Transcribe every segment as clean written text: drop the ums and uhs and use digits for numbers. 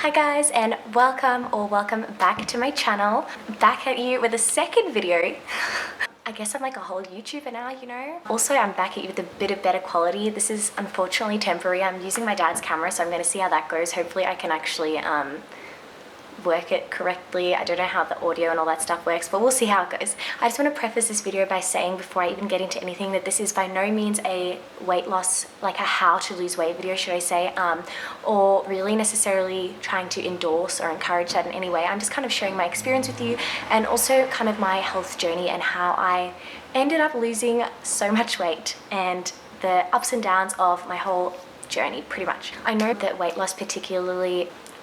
Hi guys, and welcome back to my channel. Back at you with a second video. I guess I'm like a whole YouTuber now, you know? Also, I'm back at you with a bit of better quality. This is unfortunately temporary. I'm using my dad's camera, so I'm gonna see how that goes. Hopefully I can actually work it correctly. I don't know how the audio and all that stuff works, but we'll see how it goes. I just want to preface this video by saying, before I even get into anything, that this is by no means a weight loss, like a how to lose weight video, should I say, or really necessarily trying to endorse or encourage that in any way. I'm just kind of sharing my experience with you, and also kind of my health journey and how I ended up losing so much weight and the ups and downs of my whole journey, pretty much. I know that weight loss,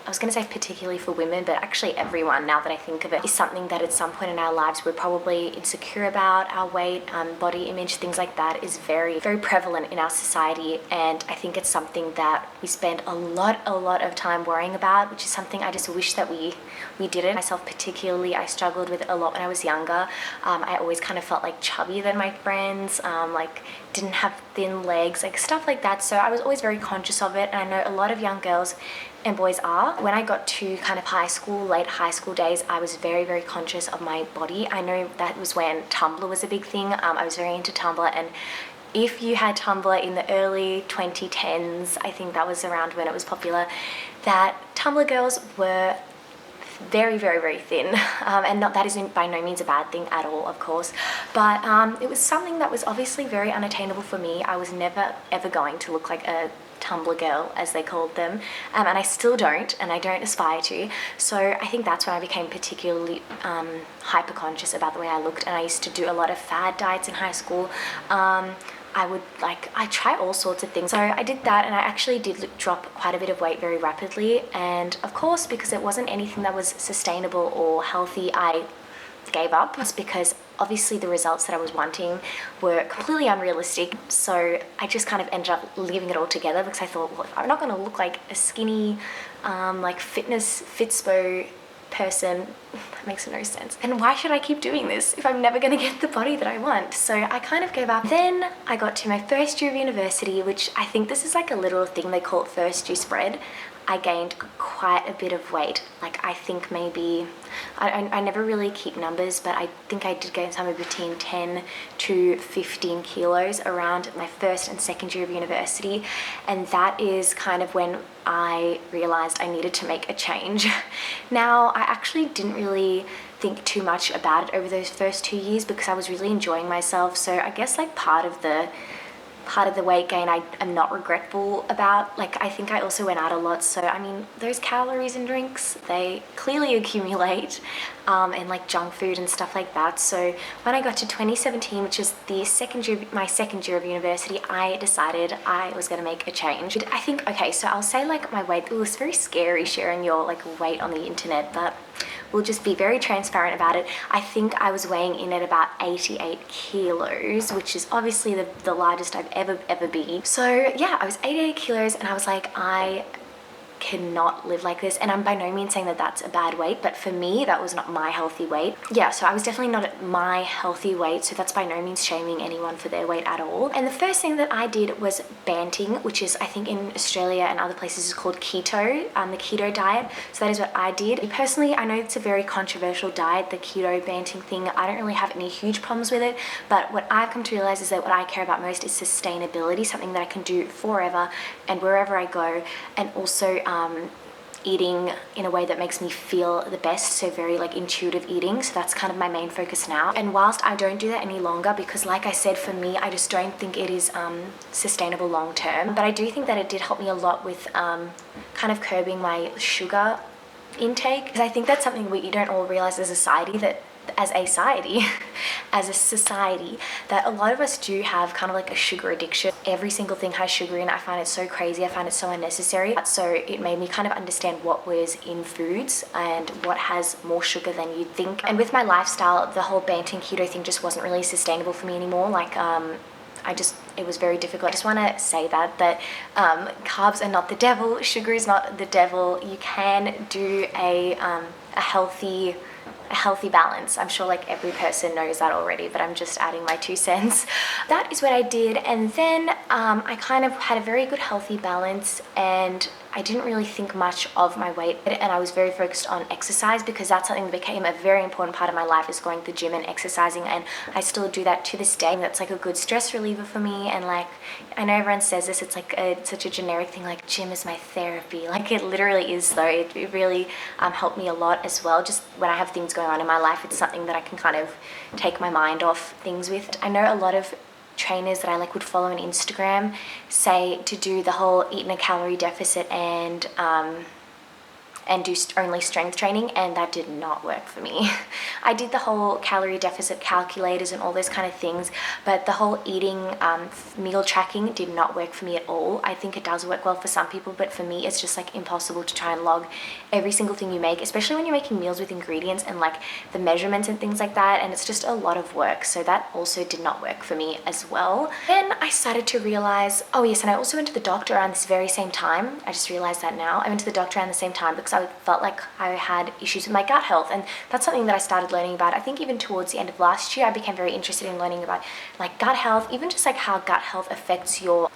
I was going to say particularly for women, but actually everyone, now that I think of it, is something that at some point in our lives we're probably insecure about. Our weight, body image, things like that is very, very prevalent in our society, and I think it's something that we spend a lot of time worrying about, which is something I just wish that we didn't. Myself particularly, I struggled with it a lot when I was younger. I always kind of felt like chubbier than my friends, like didn't have thin legs, like stuff like that. So I was always very conscious of it, and I know a lot of young girls and boys are. When I got to kind of high school, late high school days, I was very, very conscious of my body. I know that was when Tumblr was a big thing. I was very into Tumblr, and if you had Tumblr in the early 2010s, I think that was around when it was popular, that Tumblr girls were very, very, very thin, and that is by no means a bad thing at all, of course, but it was something that was obviously very unattainable for me. I was never ever going to look like a Tumblr girl, as they called them, and I still don't, and I don't aspire to. So I think that's when I became particularly hyper conscious about the way I looked, and I used to do a lot of fad diets in high school. I try all sorts of things. So I did that, and I actually did drop quite a bit of weight very rapidly, and of course, because it wasn't anything that was sustainable or healthy, I gave up. It's because obviously the results that I was wanting were completely unrealistic, so I just kind of ended up leaving it all together, because I thought, well, if I'm not going to look like a skinny like fitspo person, that makes no sense, and why should I keep doing this if I'm never going to get the body that I want? So I kind of gave up. Then I got to my first year of university, which I think this is like a little thing they call it first year spread. I gained quite a bit of weight. Like, I think maybe, I never really keep numbers, but I think I did gain somewhere between 10 to 15 kilos around my first and second year of university, and that is kind of when I realized I needed to make a change. Now, I actually didn't really think too much about it over those first 2 years, because I was really enjoying myself. So I guess like part of the weight gain I am not regretful about. Like, I think I also went out a lot, so I mean, those calories and drinks, they clearly accumulate, and like junk food and stuff like that. So when I got to 2017, which is my second year of university, I decided I was going to make a change. I think, okay, so I'll say like my weight, it's very scary sharing your like weight on the internet, but we'll just be very transparent about it. I think I was weighing in at about 88 kilos, which is obviously the largest I've ever been. So yeah, I was 88 kilos, and I was like, I cannot live like this. And I'm by no means saying that that's a bad weight, but for me, that was not my healthy weight. Yeah, so I was definitely not at my healthy weight, so that's by no means shaming anyone for their weight at all. And the first thing that I did was banting, which is, I think in Australia and other places is called keto, the keto diet. So that is what I did. Personally, I know it's a very controversial diet, the keto banting thing. I don't really have any huge problems with it, but what I've come to realize is that what I care about most is sustainability, something that I can do forever and wherever I go, and also eating in a way that makes me feel the best, so very like intuitive eating. So that's kind of my main focus now. And whilst I don't do that any longer, because like I said, for me, I just don't think it is sustainable long term, but I do think that it did help me a lot with kind of curbing my sugar intake, because I think that's something we don't all realize as a society, that a lot of us do have kind of like a sugar addiction. Every single thing has sugar in it. I find it so crazy. I find it so unnecessary. So it made me kind of understand what was in foods and what has more sugar than you'd think. And with my lifestyle, the whole banting keto thing just wasn't really sustainable for me anymore. Like, I just it was very difficult. I just want to say that carbs are not the devil, sugar is not the devil. You can do a healthy balance. I'm sure like every person knows that already, but I'm just adding my 2 cents. That is what I did, and then I kind of had a very good healthy balance, and I didn't really think much of my weight, and I was very focused on exercise because that's something that became a very important part of my life, is going to the gym and exercising, and I still do that to this day. That's like a good stress reliever for me, and like I know everyone says this, it's like such a generic thing, like gym is my therapy. Like it literally is though. It really helped me a lot as well. Just when I have things going on in my life, it's something that I can kind of take my mind off things with. I know a lot of trainers that I like would follow on Instagram say to do the whole eat in a calorie deficit and do only strength training, and that did not work for me. I did the whole calorie deficit calculators and all those kind of things, but the whole eating meal tracking did not work for me at all. I think it does work well for some people, but for me it's just like impossible to try and log every single thing you make, especially when you're making meals with ingredients and like the measurements and things like that, and it's just a lot of work. So that also did not work for me as well. Then I started to realize, oh yes, and I also went to the doctor around this very same time. I just realized that now. I went to the doctor around the same time because I felt like I had issues with my gut health, and that's something that I started learning about. I think even towards the end of last year I became very interested in learning about like gut health, even just like how gut health affects your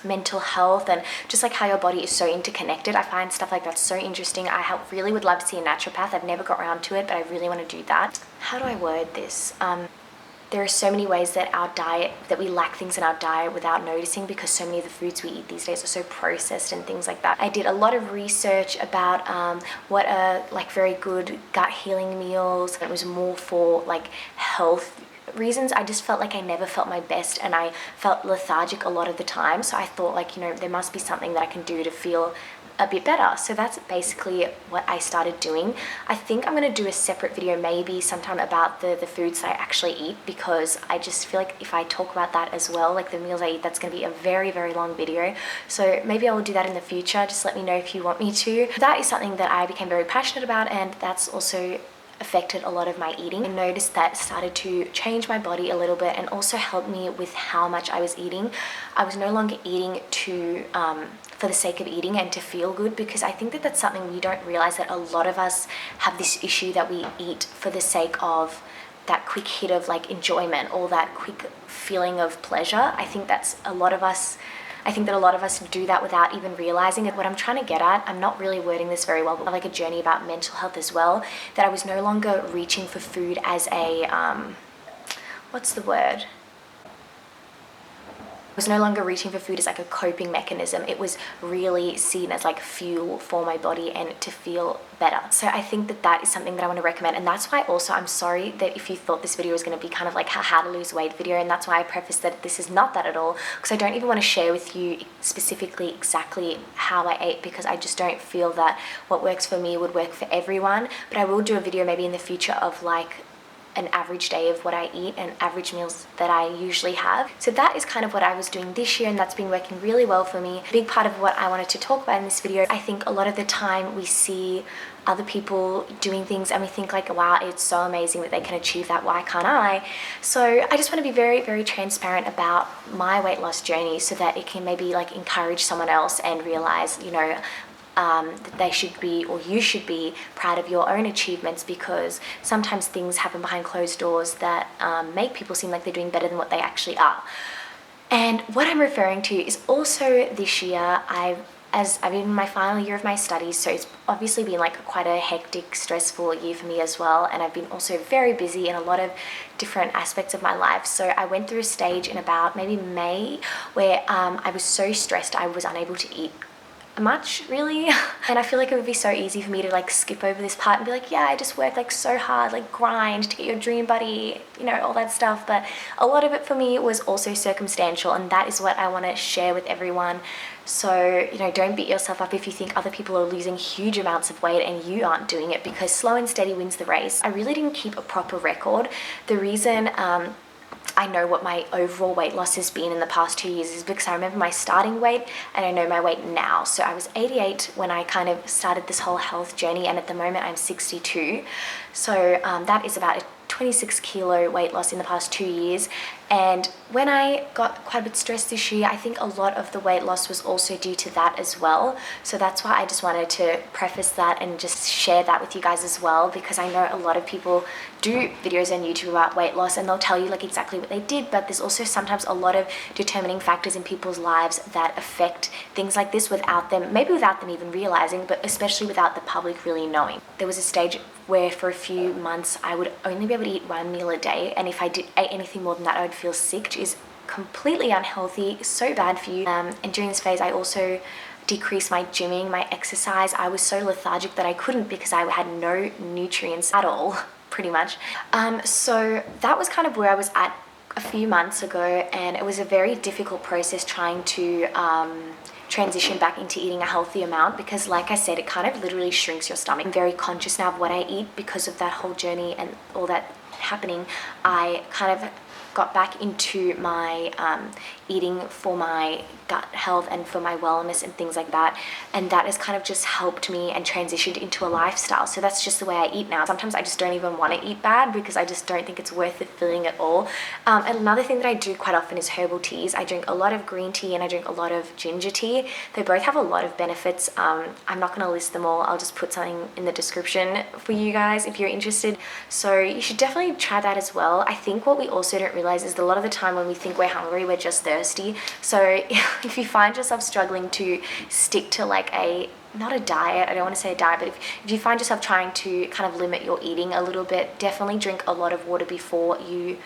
mental health and just like how your body is so interconnected. I find stuff like that so interesting. I really would love to see a naturopath. I've never got around to it, but I really want to do that. How do I word this? There are so many ways that we lack things in our diet without noticing, because so many of the foods we eat these days are so processed and things like that. I did a lot of research about what are like very good gut healing meals. It was more for like health reasons. I just felt like I never felt my best, and I felt lethargic a lot of the time. So I thought like, there must be something that I can do to feel a bit better. So that's basically what I started doing. I think I'm going to do a separate video maybe sometime about the foods that I actually eat, because I just feel like if I talk about that as well, like the meals I eat, that's going to be a very, very long video. So maybe I will do that in the future. Just let me know if you want me to. That is something that I became very passionate about, and that's also affected a lot of my eating. I noticed that started to change my body a little bit and also helped me with how much I was eating. I was no longer eating for the sake of eating and to feel good, because I think that that's something we don't realize, that a lot of us have this issue that we eat for the sake of that quick hit of like enjoyment or that quick feeling of pleasure. I think that a lot of us do that without even realizing it. What I'm trying to get at, I'm not really wording this very well, but like a journey about mental health as well, that I was no longer reaching for food as a, what's the word? Was no longer reaching for food as like a coping mechanism. It was really seen as like fuel for my body and to feel better. So I think that that is something that I want to recommend, and that's why also I'm sorry that if you thought this video was going to be kind of like a how to lose weight video, and that's why I prefaced that this is not that at all, because I don't even want to share with you specifically exactly how I ate, because I just don't feel that what works for me would work for everyone. But I will do a video maybe in the future of like an average day of what I eat and average meals that I usually have. So that is kind of what I was doing this year, and that's been working really well for me. A big part of what I wanted to talk about in this video, I think a lot of the time we see other people doing things and we think like, wow, it's so amazing that they can achieve that, why can't I? So I just want to be very, very transparent about my weight loss journey, so that it can maybe like encourage someone else and realize, that they should be, or you should be, proud of your own achievements, because sometimes things happen behind closed doors that make people seem like they're doing better than what they actually are. And what I'm referring to is also this year, I've been in my final year of my studies, so it's obviously been like quite a hectic, stressful year for me as well, and I've been also very busy in a lot of different aspects of my life. So I went through a stage in about maybe May where I was so stressed I was unable to eat much really, and I feel like it would be so easy for me to like skip over this part and be like, yeah, I just work like so hard, like grind to get your dream body, all that stuff. But a lot of it for me was also circumstantial, and that is what I want to share with everyone. So don't beat yourself up if you think other people are losing huge amounts of weight and you aren't doing it, because slow and steady wins the race. I really didn't keep a proper record. The reason I know what my overall weight loss has been in the past 2 years is because I remember my starting weight and I know my weight now. So I was 88 when I kind of started this whole health journey, and at the moment I'm 62. So that is about a 26 kilo weight loss in the past 2 years. And when I got quite a bit stressed this year, I think a lot of the weight loss was also due to that as well. So that's why I just wanted to preface that and just share that with you guys as well, because I know a lot of people do videos on YouTube about weight loss and they'll tell you like exactly what they did, but there's also sometimes a lot of determining factors in people's lives that affect things like this without them, maybe without them even realizing, but especially without the public really knowing. There was a stage where for a few months I would only be able to eat 1 meal a day, and if I ate anything more than that I would feel sick, which is completely unhealthy, so bad for you. And during this phase I also decreased my gymming, my exercise. I was so lethargic that I couldn't because I had no nutrients at all, pretty much. So that was kind of where I was at a few months ago, and it was a very difficult process trying to transition back into eating a healthy amount, because like I said, it kind of literally shrinks your stomach. I'm very conscious now of what I eat because of that whole journey and all that happening. I kind of got back into my eating for my gut health and for my wellness and things like that, and that has kind of just helped me and transitioned into a lifestyle. So that's just the way I eat now. Sometimes I just don't even want to eat bad because I just don't think it's worth the filling at all. And another thing that I do quite often is herbal teas. I drink a lot of green tea and I drink a lot of ginger tea. They both have a lot of benefits. I'm not going to list them all. I'll just put something in the description for you guys if you're interested. So you should definitely try that as well. I think what we also don't realize is that a lot of the time when we think we're hungry, we're just thirsty. So if you find yourself struggling to stick to like not a diet, I don't want to say a diet, but if you find yourself trying to kind of limit your eating a little bit, definitely drink a lot of water before you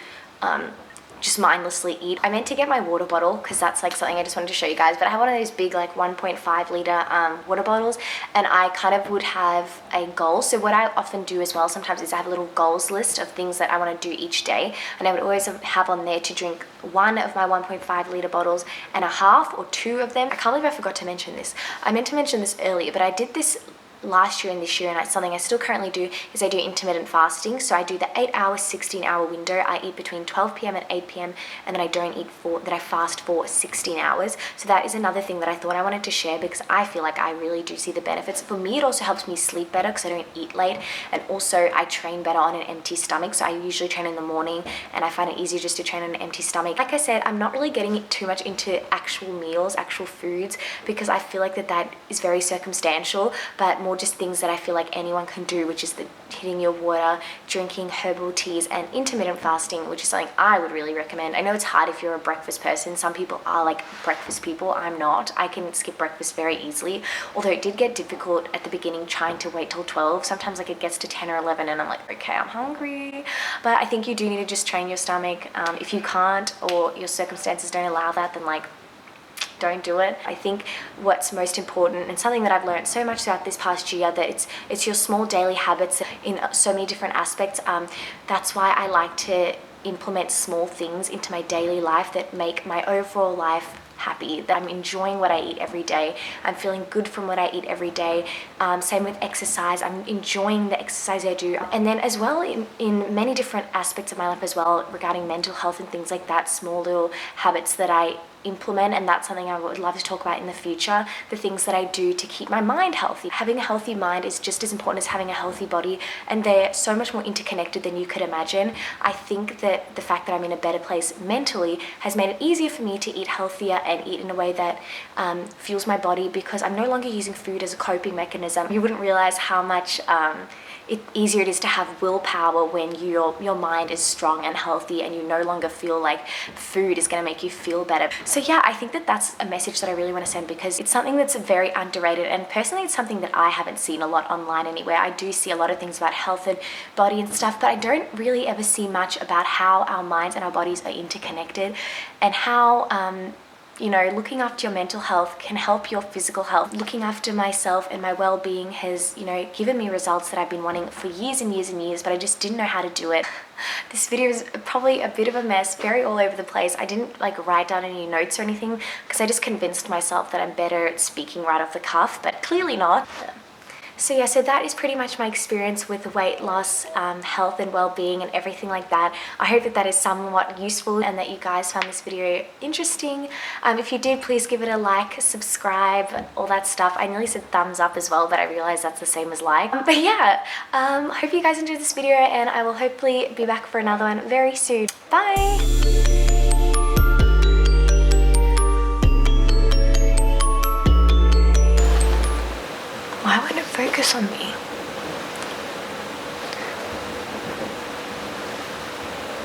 just mindlessly eat. I meant to get my water bottle because that's like something I just wanted to show you guys, but I have one of those big like 1.5 liter water bottles, and I kind of would have a goal. So what I often do as well sometimes is I have a little goals list of things that I want to do each day, and I would always have on there to drink one of my 1.5 liter bottles and a half or two of them. I can't believe I forgot to mention this. I meant to mention this earlier, but I did this last year and this year, and it's something I still currently do, is I do intermittent fasting. So I do the 8-hour, 16-hour window. I eat between 12 p.m. and 8 p.m. and then I fast for 16 hours. So that is another thing that I thought I wanted to share because I feel like I really do see the benefits. For me, it also helps me sleep better because I don't eat late, and also I train better on an empty stomach. So I usually train in the morning, and I find it easier just to train on an empty stomach. Like I said, I'm not really getting too much into actual meals, actual foods, because I feel like that is very circumstantial, but more just things that I feel like anyone can do, which is hitting your water, drinking herbal teas, and intermittent fasting, which is something I would really recommend. I know it's hard if you're a breakfast person. Some people are like breakfast people. I'm not. I can skip breakfast very easily, although it did get difficult at the beginning trying to wait till 12. Sometimes like it gets to 10 or 11 and I'm like, okay, I'm hungry. But I think you do need to just train your stomach. If you can't, or your circumstances don't allow that, then like don't do it. I think what's most important, and something that I've learned so much throughout this past year, that it's your small daily habits in so many different aspects. That's why I like to implement small things into my daily life that make my overall life happy, that I'm enjoying what I eat every day, I'm feeling good from what I eat every day. Same with exercise, I'm enjoying the exercise I do. And then as well in many different aspects of my life as well, regarding mental health and things like that, small little habits that I implement, and that's something I would love to talk about in the future, the things that I do to keep my mind healthy. Having a healthy mind is just as important as having a healthy body, and they're so much more interconnected than you could imagine. I think that the fact that I'm in a better place mentally has made it easier for me to eat healthier and eat in a way that fuels my body, because I'm no longer using food as a coping mechanism. You wouldn't realize how much easier it is to have willpower when your mind is strong and healthy, and you no longer feel like food is going to make you feel better. So yeah, I think that that's a message that I really want to send, because it's something that's very underrated, and personally it's something that I haven't seen a lot online anywhere. I do see a lot of things about health and body and stuff, but I don't really ever see much about how our minds and our bodies are interconnected, and how looking after your mental health can help your physical health. Looking after myself and my well-being has, given me results that I've been wanting for years and years and years, but I just didn't know how to do it. This video is probably a bit of a mess, very all over the place. I didn't write down any notes or anything because I just convinced myself that I'm better at speaking right off the cuff, but clearly not. So yeah, so that is pretty much my experience with weight loss, health and well-being and everything like that. I hope that that is somewhat useful and that you guys found this video interesting. If you did, please give it a like, subscribe, all that stuff. I nearly said thumbs up as well, but I realized that's the same as like. But yeah, hope you guys enjoyed this video, and I will hopefully be back for another one very soon. Bye! Why won't it focus on me?